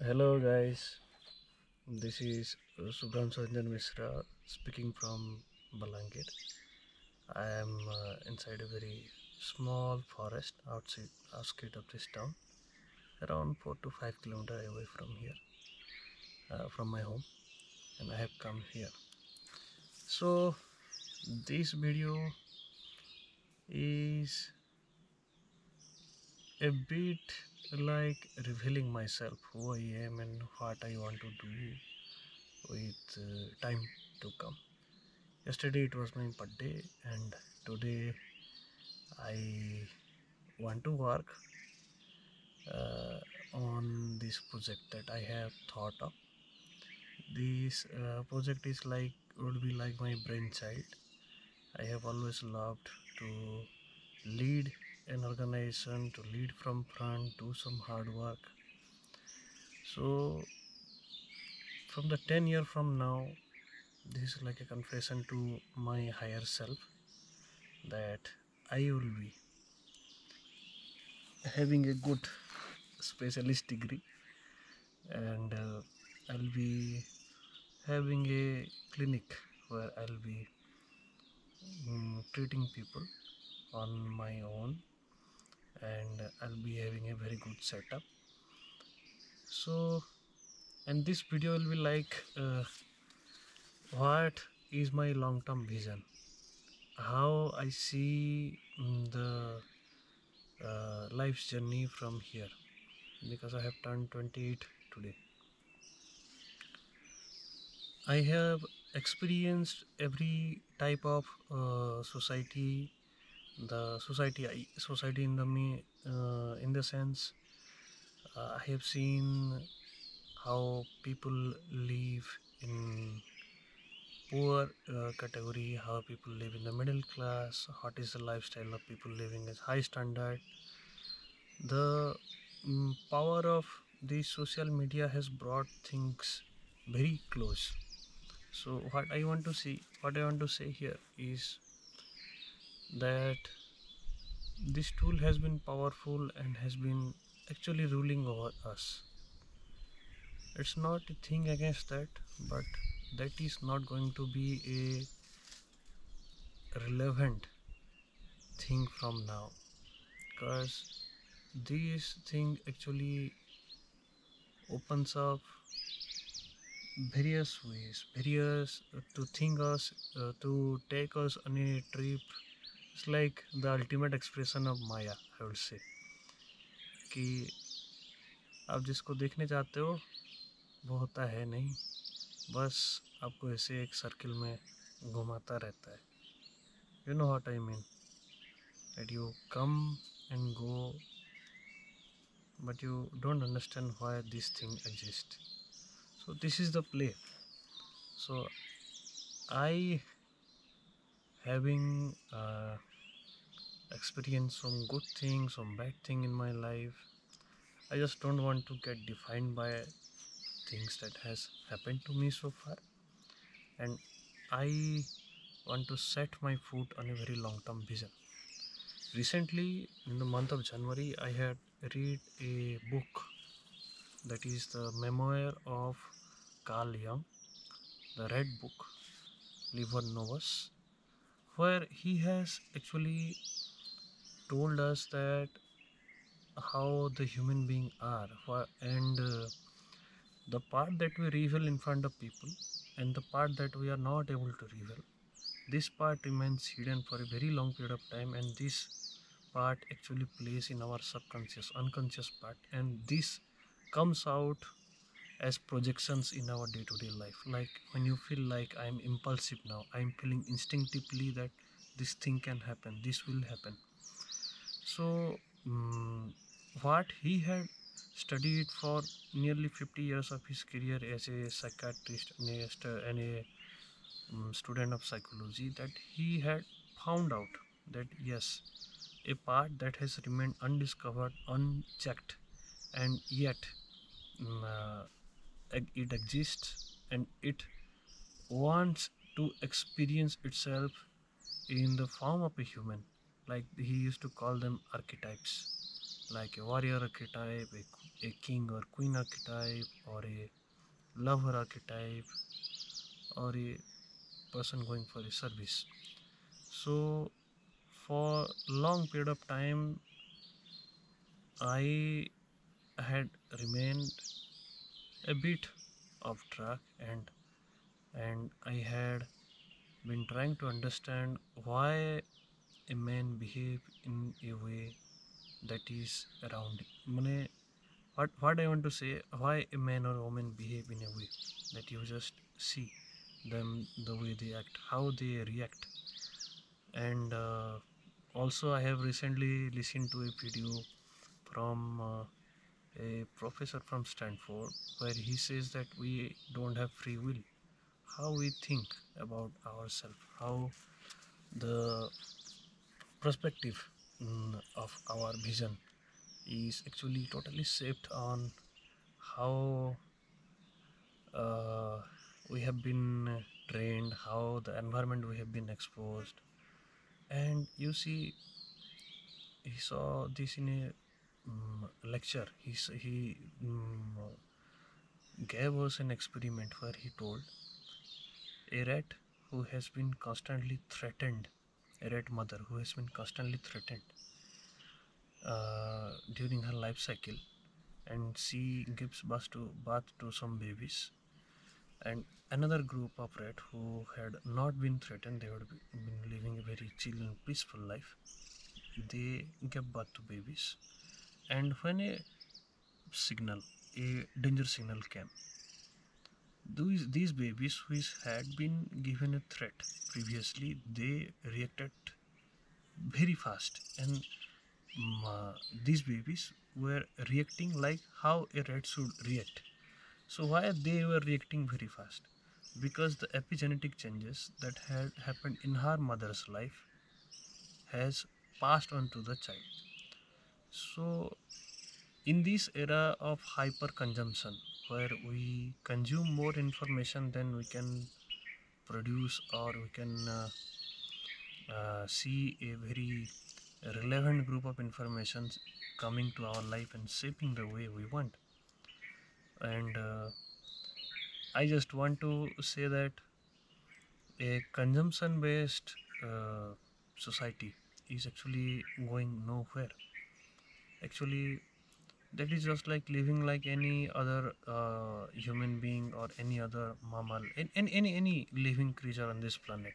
Hello guys, this is Subram Sanjan Misra speaking from Balangir. I am inside a very small forest outside outskirts of this town, around 4 to 5 kilometers away from here, from my home, and I have come here. So this video is a bit like revealing myself, who I am and what I want to do with time to come. Yesterday it was my birthday, and today I want to work on this project that I have thought of. This project is like would be like my brainchild. I have always loved to lead an organization, to lead from front, do some hard work. So from the 10 year from now, this is like a confession to my higher self that I will be having a good specialist degree, and I'll be having a clinic where I'll be treating people on my own, and I'll be having a very good setup. So, and this video will be like what is my long-term vision, how I see the life's journey from here, because I have turned 28 today. I have experienced every type of society, the society in the in the sense, I have seen how people live in poor category, how people live in the middle class, what is the lifestyle of people living as high standard. The power of the social media has brought things very close. So what I want to say here is that this tool has been powerful and has been actually ruling over us. It's not a thing against that, but that is not going to be a relevant thing from now, because this thing actually opens up various ways, various to think us, to take us on a trip. It's like the ultimate expression of Maya, I would say, कि आप जिसको देखने चाहते हो वो होता है नहीं, बस आपको ऐसे एक सर्किल में घुमाता रहता है. You know what I mean? That you come and go, but you don't understand why this thing exists. So this is the play. So I having experienced some good things, some bad thing in my life. I just don't want to get defined by things that has happened to me so far, and I want to set my foot on a very long-term vision. Recently, in the month of January, I had read a book that is the memoir of Carl Jung, the Red Book, Liber Novus, where he has actually told us that how the human being are, and the part that we reveal in front of people and the part that we are not able to reveal, this part remains hidden for a very long period of time, and this part actually plays in our subconscious, unconscious part, and this comes out as projections in our day-to-day life. Like when you feel like I'm impulsive now, I'm feeling instinctively that this thing can happen, this will happen. So what he had studied for nearly 50 years of his career as a psychiatrist and a student of psychology, that he had found out that yes, a part that has remained undiscovered, unchecked, and yet um, uh, it exists, and it wants to experience itself in the form of a human. Like he used to call them archetypes, like a warrior archetype, a a king or queen archetype, or a lover archetype, or a person going for a service. So for long period of time I had remained a bit off track, and I had been trying to understand why a man behave in a way that is around mane, what I want to say, why a man or a woman behave in a way that you just see them, the way they act, how they react. And also I have recently listened to a video from a professor from Stanford where he says that we don't have free will. How we think about ourselves, how the perspective of our vision is actually totally shaped on how uh, we have been trained, how the environment we have been exposed. And you see, he saw this in a lecture. He gave us an experiment where he told a rat who has been constantly threatened, a rat mother who has been constantly threatened during her life cycle, and she gives birth to some babies. And another group of rat who had not been threatened, they had been living a very chill and peaceful life. They gave birth to babies, and when signal, a danger signal came, these babies which had been given a threat previously, they reacted very fast, and these babies were reacting like how a rat should react. So why they were reacting very fast? Because the epigenetic changes that had happened in her mother's life has passed on to the child. So in this era of hyper consumption, where we consume more information than we can produce, or we can see a very relevant group of information coming to our life and shaping the way we want. And I just want to say that a consumption based society is actually going nowhere. Actually, that is just like living like any other human being or any other mammal, any living creature on this planet.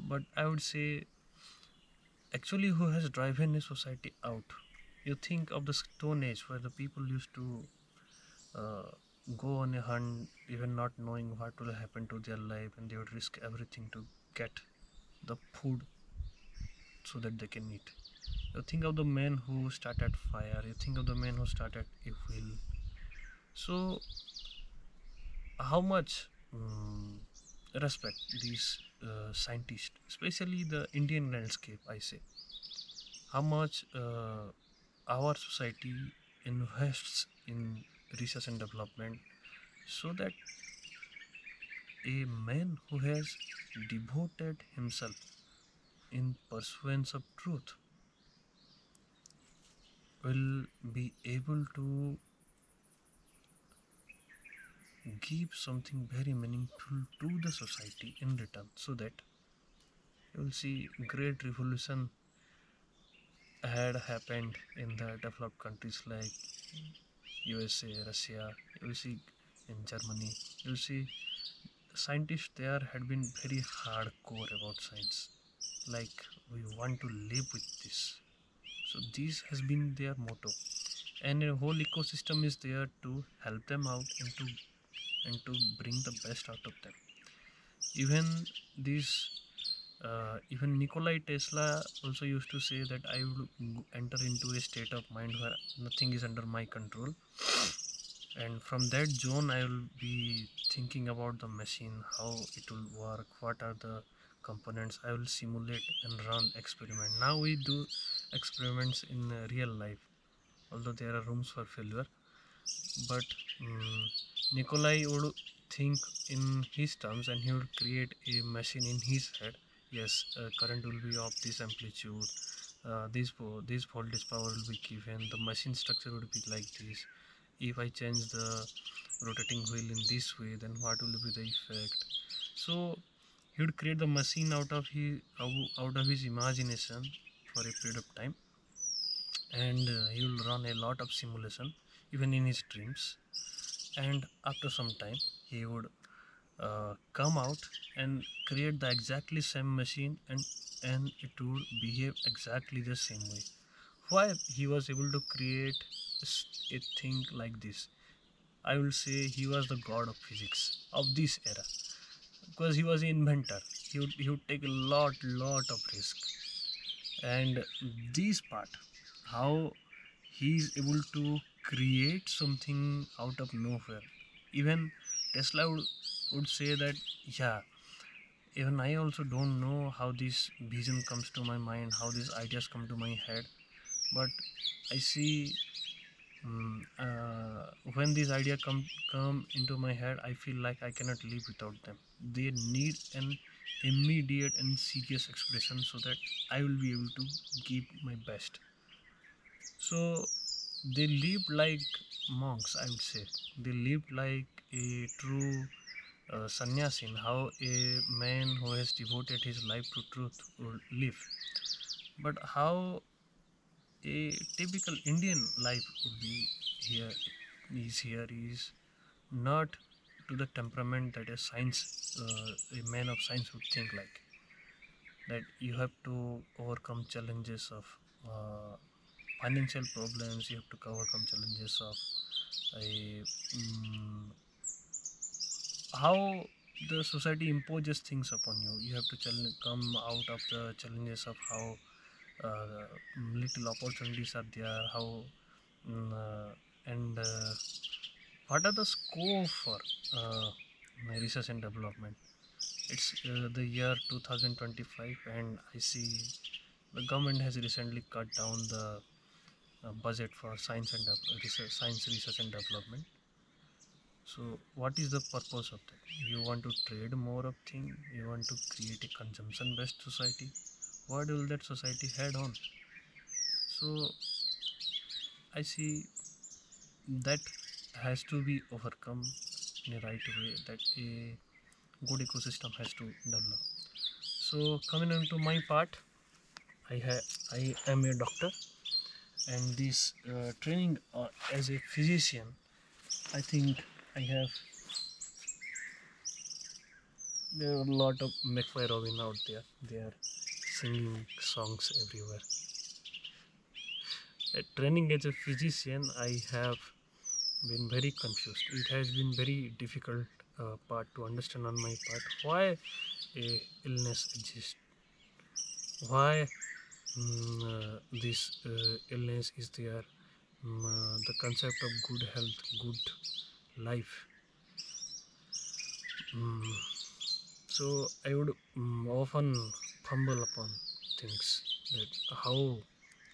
But I would say, actually, who has driven a society out? You think of the Stone Age, where the people used to uh, go on a hunt, even not knowing what will happen to their life, and they would risk everything to get the food so that they can eat. You think of the men who started fire, you think of the men who started a wheel. So, how much respect these scientists, especially the Indian landscape, I say, how much our society invests in research and development so that a man who has devoted himself in pursuance of truth will be able to give something very meaningful to the society in return, so that you will see great revolution had happened in the developed countries like USA, Russia. You will see in Germany, you will see scientists there had been very hardcore about science, like we want to live with this. So this has been their motto, and a whole ecosystem is there to help them out and to bring the best out of them. Even this, even Nikolai Tesla also used to say that I would enter into a state of mind where nothing is under my control, and from that zone I will be thinking about the machine, how it will work, what are the components. I will simulate and run experiment. Now we do experiments in real life, although there are rooms for failure. But Nikolai would think in his terms, and he would create a machine in his head. Yes, current will be of this amplitude, this voltage power will be given, the machine structure would be like this. If I change the rotating wheel in this way, then what will be the effect? So he would create the machine out of his imagination for a period of time, and he will run a lot of simulation even in his dreams. And after some time he would come out and create the exactly same machine, and it would behave exactly the same way. Why he was able to create a thing like this? I will say he was the god of physics of this era, because he was an inventor. He would take a lot of risk. And this part, how he is able to create something out of nowhere. Even Tesla would say that, yeah, even I also don't know how this vision comes to my mind, how these ideas come to my head, but I see, when these ideas come into my head, I feel like I cannot live without them. They need an immediate and serious expression so that I will be able to give my best. So they lived like monks, I would say. They lived like a true sannyasi, in how a man who has devoted his life to truth would live. But how a typical Indian life would be here here is not to the temperament that a man of science would think like. That you have to overcome challenges of financial problems, you have to overcome challenges of a, how the society imposes things upon you. You have to come out of the challenges of how uh, little opportunities are there, how mm, uh, and what are the scope for uh, research and development. It's the year 2025, and I see the government has recently cut down the budget for science research and development. So what is the purpose of that? You want to trade more of thing, you want to create a consumption based society. What will that society head on? So I see that has to be overcome in a right way, that a good ecosystem has to develop. So coming on to my part, I am a doctor, and this training as a physician, I think I have, there are a lot of McFly Robin out there. They are singing songs everywhere. At training as a physician, I have been very confused. It has been very difficult part to understand on my part why a illness exists, why this illness is there, the concept of good health, good life. Mm, so I would often fumble upon things, that how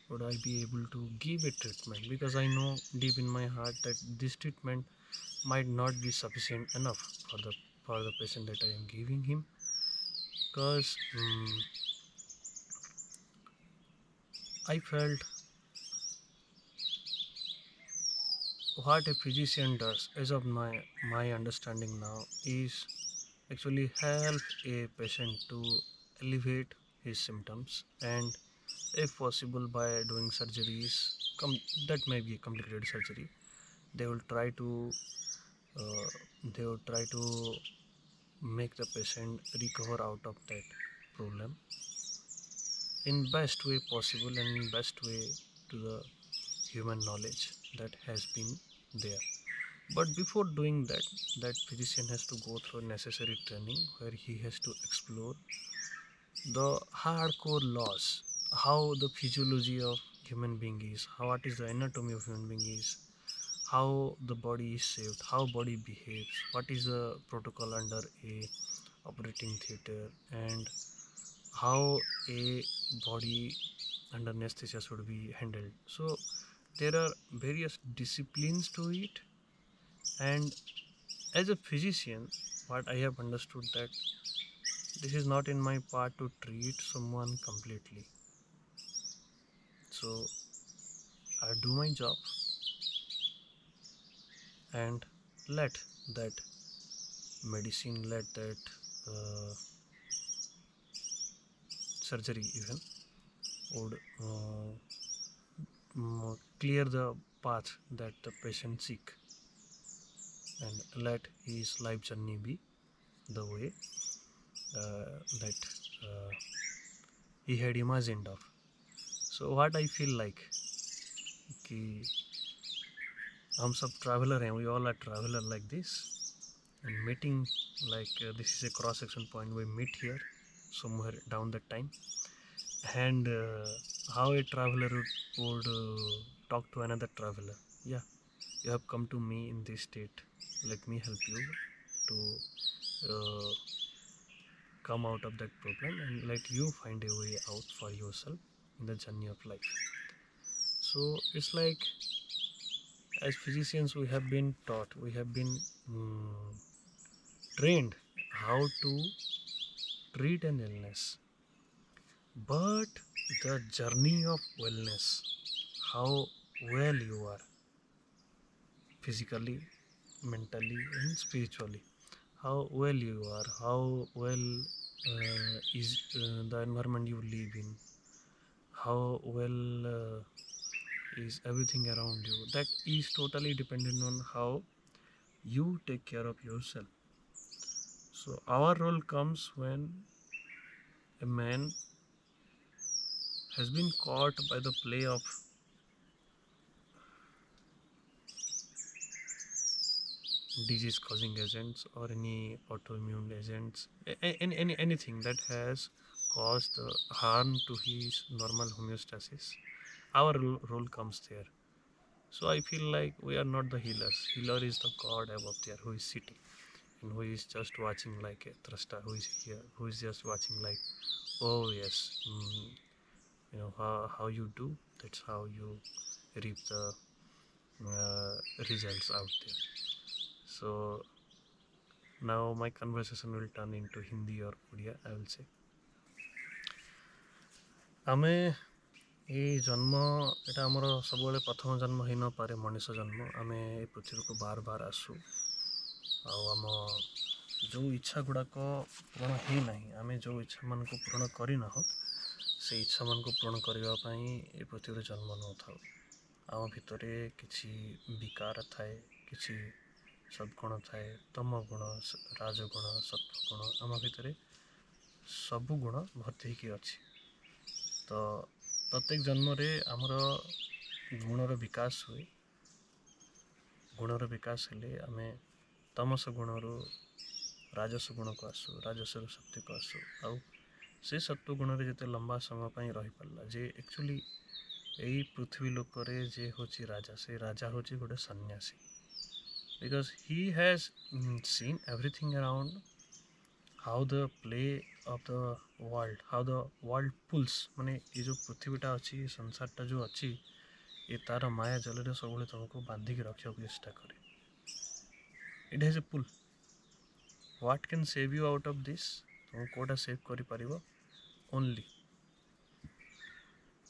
would I be able to give a treatment, because I know deep in my heart that this treatment might not be sufficient enough for the patient that I am giving him, because I felt what a physician does, as of my understanding now, is actually help a patient to alleviate his symptoms, and if possible by doing surgeries, that may be a complicated surgery, they will try to uh, they will try to make the patient recover out of that problem in best way possible, and in best way to the human knowledge that has been there. But before doing that, that physician has to go through necessary training where he has to explore the hardcore laws, how the physiology of human being is, how what is the anatomy of human being is, how the body is shaped, how body behaves, what is the protocol under a operating theater, and how a body under anesthesia should be handled. So there are various disciplines to it, and as a physician, what I have understood that this is not in my part to treat someone completely. So I do my job and let that medicine, let that surgery even would clear the path that the patient seek, and let his life journey be the way that uh, he had imagined of. So what I feel like कि हम सब traveler हैं, we all are traveler like this, and meeting like this is a cross section point, we meet here somewhere down the time, and how a traveler would talk to another traveler. Yeah, you have come to me in this state, let me help you to uh, come out of that problem and let you find a way out for yourself in the journey of life. So it's like, as physicians we have been taught, we have been trained how to treat an illness, but the journey of wellness, how well you are physically, mentally and spiritually, how well you are, how well is the environment you live in, how well is everything around you, that is totally dependent on how you take care of yourself. So our role comes when a man has been caught by the play of disease causing agents or any autoimmune agents, anything that has caused harm to his normal homeostasis. Our role comes there. So I feel like we are not the healers. Healer is the God above there who is sitting and who is just watching like a thrasta, who is here, who is just watching like, oh yes, you know how you do, that's how you reap the results out there. So now my conversation will turn into Hindi or Odia, I will say. ଆମେ ଏଇ ଜନ୍ମ ଏଇଟା ଆମର ସବୁବେଳେ ପ୍ରଥମ ଜନ୍ମ ହେଇନପାରେ, ମଣିଷ ଜନ୍ମ। ଆମେ ଏ ପୃଥିବୀକୁ ବାର ବାର ଆସୁ, ଆଉ ଆମ ଯେଉଁ ଇଚ୍ଛା ଗୁଡ଼ାକ ପୂରଣ ହେଇନାହିଁ, ଆମେ ଯେଉଁ ଇଚ୍ଛାମାନଙ୍କୁ ପୂରଣ କରିନାହୁଁ, ସେଇ ଇଚ୍ଛାମାନଙ୍କୁ ପୂରଣ କରିବା ପାଇଁ ଏ ପୃଥିବୀରେ ଜନ୍ମ ନେଉଥାଉ। ଆମ ଭିତରେ କିଛି ବିକାର ଥାଏ, କିଛି ସଦ୍ଗୁଣ ଥାଏ, ତମ ଗୁଣ, ରାଜଗୁଣ, ସତ୍ୱଗୁଣ, ଆମ ଭିତରେ ସବୁ ଗୁଣ ଭର୍ତ୍ତି ହେଇକି ଅଛି। ତ ପ୍ରତ୍ୟେକ ଜନ୍ମରେ ଆମର ଗୁଣର ବିକାଶ ହୁଏ। ଗୁଣର ବିକାଶ ହେଲେ ଆମେ ତମସ ଗୁଣରୁ ରାଜସ ଗୁଣକୁ ଆସୁ, ରାଜସରୁ ସତ୍ୟକୁ ଆସୁ, ଆଉ ସେ ସତ୍ୱ ଗୁଣରେ ଯେତେ ଲମ୍ବା ସମୟ ପାଇଁ ରହିପାରିଲା, ଯେ ଆକ୍ଚୁଆଲି ଏଇ ପୃଥିବୀ ଲୋକରେ ଯେ ହେଉଛି ରାଜା, ସେ ରାଜା ହେଉଛି ଗୋଟେ ସନ୍ନ୍ୟାସୀ। Because he has seen everything around, how the play of the world, how the world pulls, ମାନେ ଏ ଯେଉଁ ପୃଥିବୀଟା ଅଛି, ଏ ସଂସାରଟା ଯେଉଁ ଅଛି, ଏ ତାର ମାୟା ଜଲରେ ସବୁବେଳେ ତୁମକୁ ବାନ୍ଧିକି ରଖିବାକୁ ଚେଷ୍ଟା କରେ। ଇଟ୍ has A pool. What can save you out of this? ତୁମକୁ କେଉଁଟା ସେଭ୍ କରିପାରିବ? Only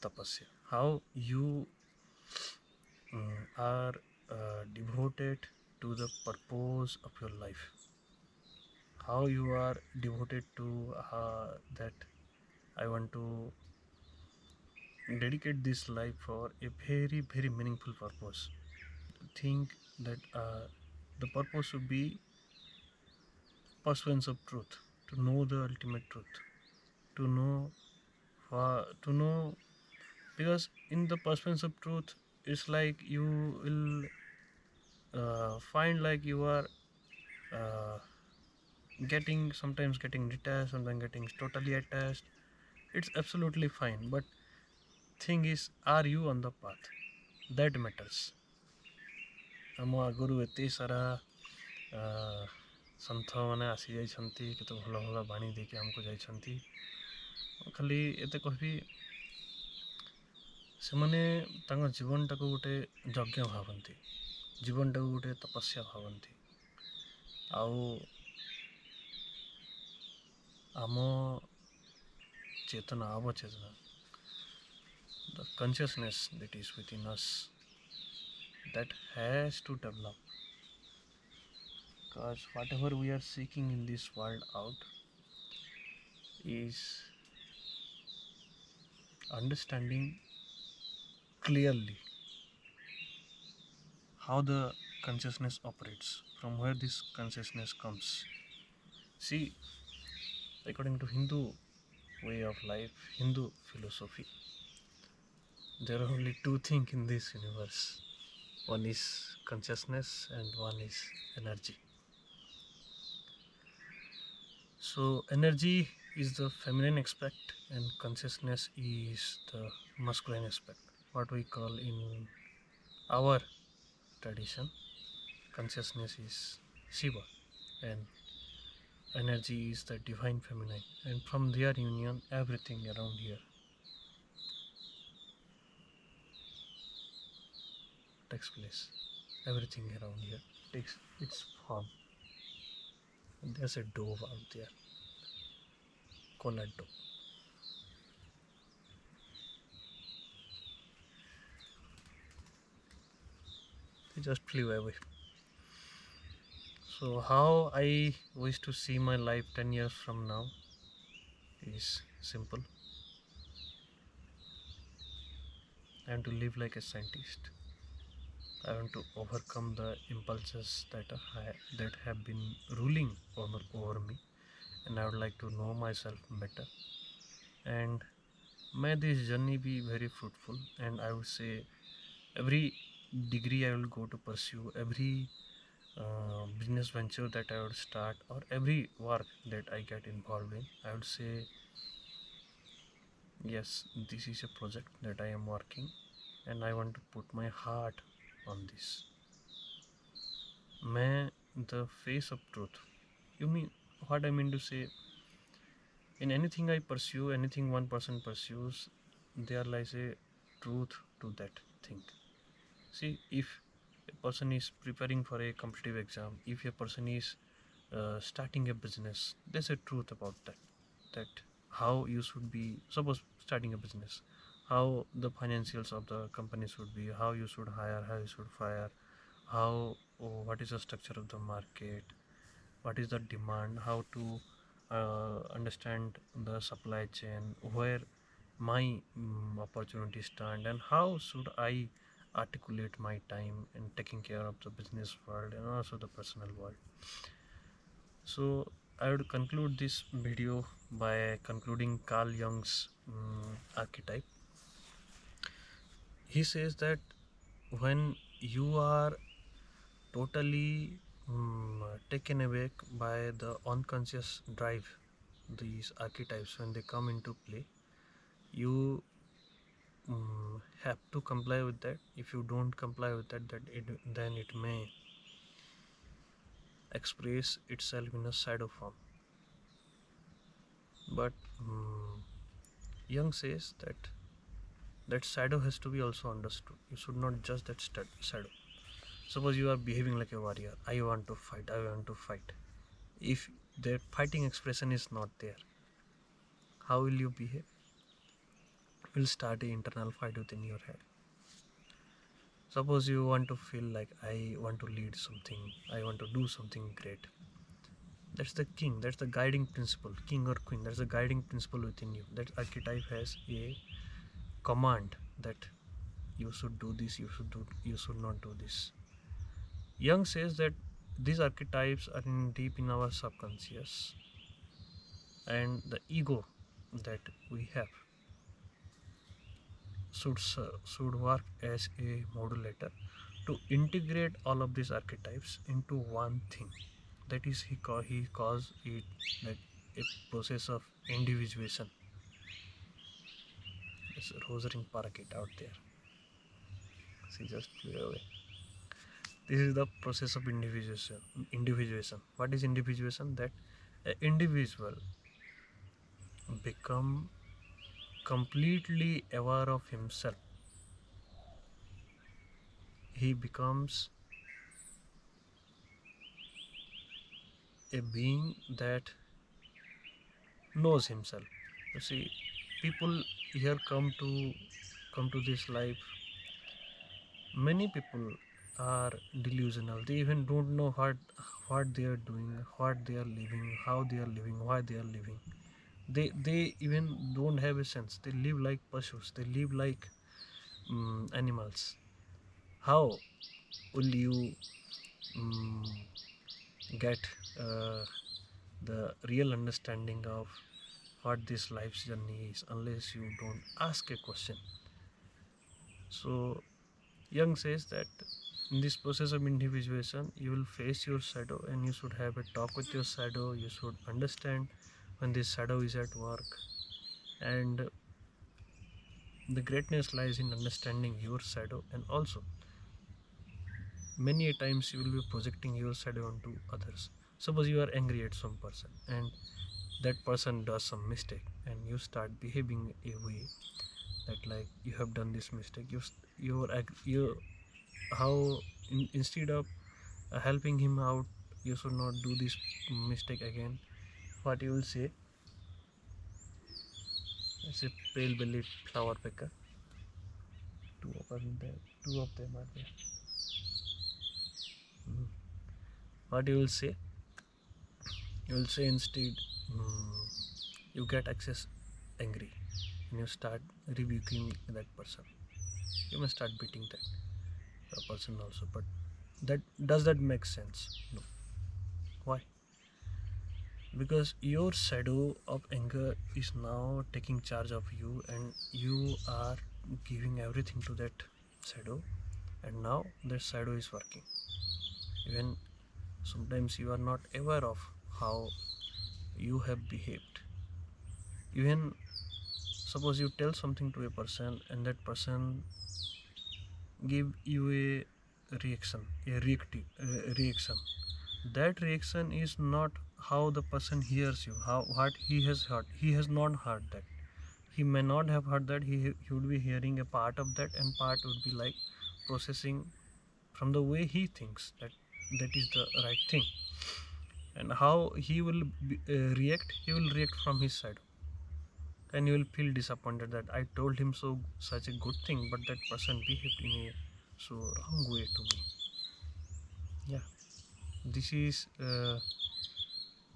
tapasya. How you are devoted to the purpose of your life. How you are devoted to that I want to dedicate this life for a very very meaningful purpose. Think that the purpose should be pursuance of truth, to know the ultimate truth, to know because in the pursuance of truth it's like you will find like you are sometimes getting detached, sometimes getting totally attached. It's absolutely fine, but thing is, are you on the path? That matters. ଆମ ଆଗରୁ ଏତେ ସାରା ସନ୍ଥ ମାନେ ଆସି ଯାଇଛନ୍ତି, କେତେ ଭଲ ଭଲ ବାଣୀ ଦେଇକି ଆମକୁ ଯାଇଛନ୍ତି। ଖାଲି ଏତେ କହିବି, ସେମାନେ ତାଙ୍କ ଜୀବନଟାକୁ ଗୋଟେ ଯଜ୍ଞ ଭାବନ୍ତି, ଜୀବନଟାକୁ ଗୋଟେ ତପସ୍ୟା ଭାବନ୍ତି। ଆଉ ଆମ ଚେତନା, ଅବଚେତନା the consciousness that is within us, that has to develop, because whatever we are seeking in this world out is understanding clearly how the consciousness operates, from where this consciousness comes. See, according to Hindu way of life, Hindu philosophy, there are only two things in this universe. One is consciousness and one is energy. So energy is the feminine aspect and consciousness is the masculine aspect. What we call in our tradition, consciousness is Shiva and energy is the divine feminine, and from their union everything around here takes place. Everything around here takes its form. And there's a dove out there, collared dove. He just flew away. So how I wish to see my life 10 years from now is simple. I want to live like a scientist. I want to overcome the impulses that have been ruling over me, and I would like to know myself better. And may this journey be very fruitful. And I would say every degree I will go to pursue, every business venture that I would start, or every work that I get involved in, I would say yes, this is a project that I am working and I want to put my heart on this. May the face of truth. You mean what I mean to say? In anything I pursue, anything one person pursues, there lies a truth to that thing. See, if a person is preparing for a competitive exam, if a person is starting a business, there's a truth about that. That how you should be, suppose starting a business, how the financials of the company should be, how you should hire, how you should fire, what is the structure of the market, what is the demand, how to understand the supply chain, where my opportunities stand, and how should I articulate my time in taking care of the business world and also the personal world. So I would conclude this video by concluding Carl Jung's archetype. He says that when you are totally taken aback by the unconscious drive, these archetypes, when they come into play, you have to comply with that. If you don't comply with that, then it may express itself in a shadow form. But Jung says that shadow has to be also understood. You should not judge that shadow. Suppose you are behaving like a warrior. I want to fight. I want to fight. If that fighting expression is not there, how will you behave? You will start an internal fight within your head. Suppose you want to feel like I want to lead something. I want to do something great. That's the king. That's the guiding principle. King or queen. That's the guiding principle within you. That archetype has a command that you should do this. You should not do this. Jung says that these archetypes are deep in our subconscious, and the ego that we have should work as a modulator to integrate all of these archetypes into one thing. That is, he calls it like a process of individuation. There's a rosary parakeet out there. She just flew away. This is the process of individuation. What is individuation? That an individual become completely aware of himself. He becomes a being that knows himself. You see, people here come to this life, many people are delusional. They even don't know what they are doing, what they are living, how they are living, why they are living. They even don't have a sense. They live like pashus, they live like animals. How will you get the real understanding of what this life's journey is unless you don't ask a question? So Young says that in this process of individuation, you will face your shadow and you should have a talk with your shadow. You should understand when this shadow is at work. And the greatness lies in understanding your shadow, and also many a times you will be projecting your shadow onto others. Suppose you are angry at some person and that person does some mistake and you start behaving a way that like you have done this mistake. You how instead of helping him out, you should not do this mistake again. What you will say? It's a pale bellied flower pecker. Two of them are there. Mm. What you will say? You will say instead, you get access angry and you start rebuking that person. You may start beating that person also. But that does that make sense? No. Why? Because your shadow of anger is now taking charge of you and you are giving everything to that shadow, and now that shadow is working. Even sometimes you are not aware of how you have behaved. Even suppose you tell something to a person and that person give you a reaction, a reaction. That reaction is not how the person hears you, how what he has heard. He has not heard that. He may not have heard that. He would be hearing a part of that, and part would be like processing from the way he thinks that is the right thing. And how he will react, he will react from his side, and you will feel disappointed that I told him such a good thing, but that person behaved in a so wrong way to me. Yeah, this is uh,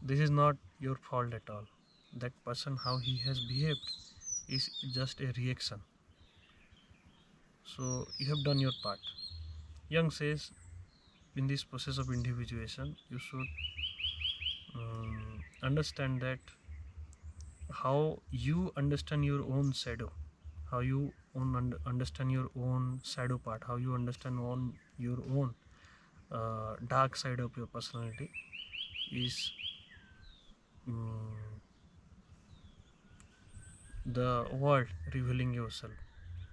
this is not your fault at all. That person, how he has behaved, is just a reaction. So you have done your part. Young says, in this process of individuation, you should understand that how you understand your own shadow, how you understand your own shadow part, how you understand your own dark side of your personality is the world revealing yourself.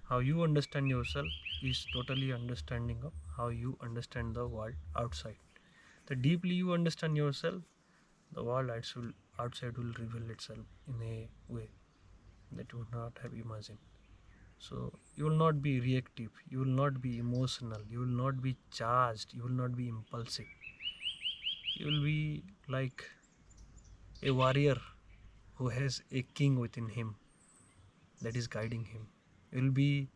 How you understand yourself is totally understanding of how you understand the world outside. The deeply you understand yourself, the world outside will reveal itself in a way that you would not have imagined. So you will not be reactive, you will not be emotional, you will not be charged, you will not be impulsive. You will be like a warrior who has a king within him that is guiding him. You will be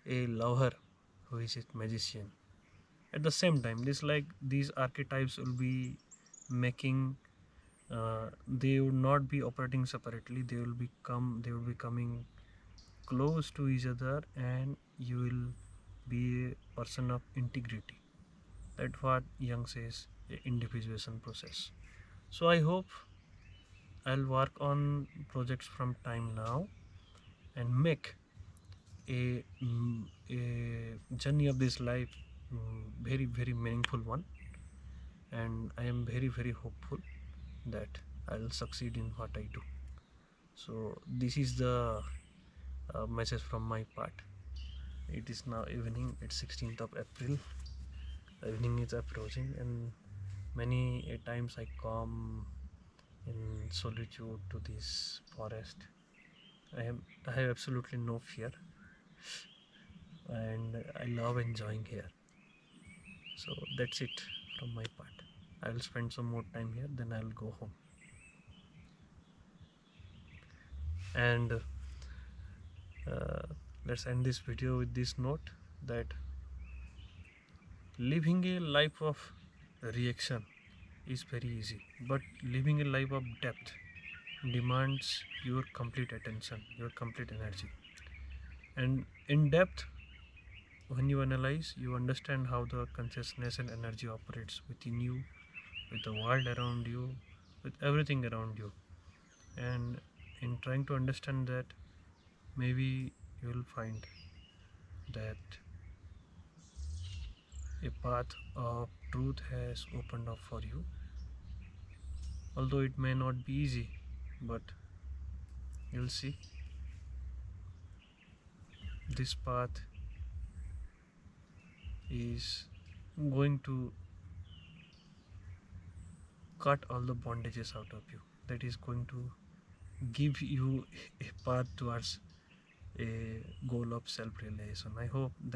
a lover who is a magician. At the same time, this like these archetypes will be making they would not be operating separately. They will be coming close to each other, and you will be a person of integrity. That's what Young says, a individuation process. So I hope I'll work on projects from time now and make a journey of this life very very meaningful one, and I am very very hopeful that I'll succeed in what I do. So this is the message from my part. It is now evening. It's 16th of April. Evening is approaching, and many a times I come in solitude to this forest. I have absolutely no fear, and I love enjoying here. So that's it from my part. I will spend some more time here, then I will go home. And Let's end this video with this note that living a life of reaction is very easy, but living a life of depth demands your complete attention, your complete energy. And in depth, when you analyze, you understand how the consciousness and energy operates within you, with the world around you, with everything around you. And in trying to understand that, maybe you will find that a path of truth has opened up for you. Although it may not be easy, but you'll see this path is going to cut all the bondages out of you. That is going to give you a path towards a goal of self realization. I hope that